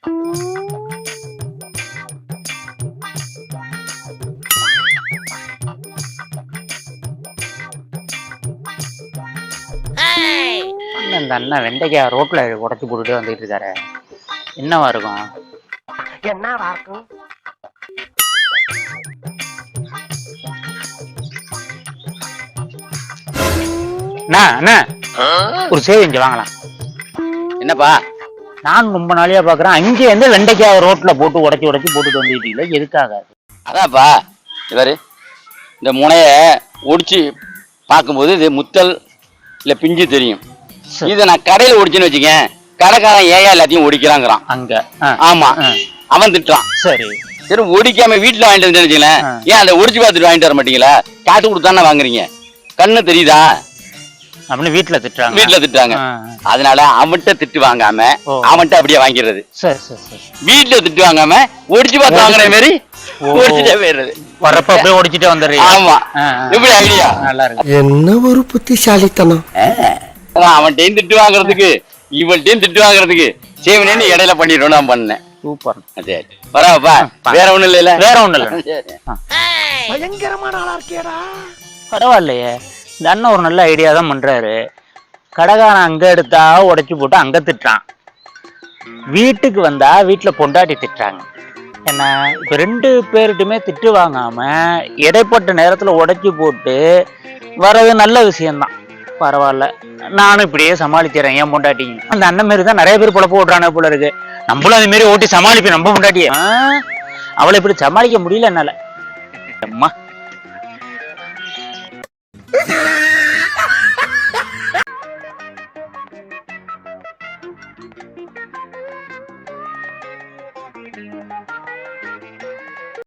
இந்த அண்ணன் வெண்டைக்காய் ரோட்ல உடச்சு போட்டுட்டு வந்துட்டு இருக்காரு. என்னவா இருக்கும்? என்னவா இருக்கும்? அண்ணா ஒரு சேவை இங்க வாங்கலாம். என்னப்பா? நான் ரொம்ப நாளையா பாக்குறேன், அங்கே வந்து வெண்டைக்காய் ரோட்ல போட்டு உடச்சு போட்டுட்டு வந்துட்டீங்களா, எதுக்காக? அதான்ப்பா, இவரு இந்த முனைய ஒடிச்சு பார்க்கும்போது இது முத்தல் இல்ல பிஞ்சு தெரியும். இதை நான் கடையில ஒடிச்சுன்னு வச்சுக்கேன், கடைக்காரன் ஏன் எல்லாத்தையும் ஒடிக்கிறாங்கிறான் அங்க. ஆமா, அவன் திட்டுறான். சரி சரி, ஒடிக்காம வீட்டுல வாங்கிட்டு வந்து வச்சுங்களேன், ஏன் அதை ஒடிச்சு பார்த்துட்டு வாங்கிட்டு வர மாட்டீங்களா? காட்டு கொடுத்தானே வாங்குறீங்க, கண்ணு தெரியுதா அப்படின்னு வீட்டுல திட்டுறாங்க. அதனால அவன்கிட்ட திட்டு வாங்காம அவன்கிட்ட அப்படியே வாங்கிடுறது. வீட்டுல திட்டு வாங்காம ஒடிச்சு பார்த்து வாங்குற மாதிரி ஒடிச்சுட்டே போயிடுறது. வரப்ப அப்படியே ஒடிச்சுட்டே வந்துடுறீங்க. ஆமா, எப்படி ஐடியா? நல்லா இருக்கு. என்ன ஒரு புத்திசாலித்தனம். அவன்கிட்டையும் திட்டு வாங்குறதுக்கு இவன்கிட்டையும் திட்டு வாங்குறதுக்கு சேவனேன்னு இடையில பண்ணிடுறோம். நான் பண்ணேன். சூப்பர். சரி, பரவாப்பா. வேற ஒண்ணும் இல்ல. வேற ஒண்ணும் இல்ல. பயங்கரமான ஆளா இருக்கேடா. பரவாயில்லையே, இந்த அண்ணன் ஒரு நல்ல ஐடியா தான் பண்றாரு. கடைக்காரன் அங்க எடுத்தா உடைச்சு போட்டு அங்க திட்டுறான், வீட்டுக்கு வந்தா வீட்டுல பொண்டாட்டி திட்டுறாங்க. என்ன இப்ப ரெண்டு பேருட்டுமே திட்டு வாங்காம இடைப்பட்ட நேரத்துல உடைச்சு போட்டு வர்றது நல்ல விஷயம்தான். பரவாயில்ல, நானும் இப்படியே சமாளிக்கிறேன். ஏன் பொண்டாட்டிங்க அந்த அண்ணன் மாரி தான் நிறைய பேர் பொழப்பு ஓட்டுறானே போல இருக்கு. நம்மளும் அது மாரி ஓட்டி சமாளிப்பேன். நம்ம பொண்டாட்டிய அவளை இப்படி சமாளிக்க முடியல என்னால. அம்மா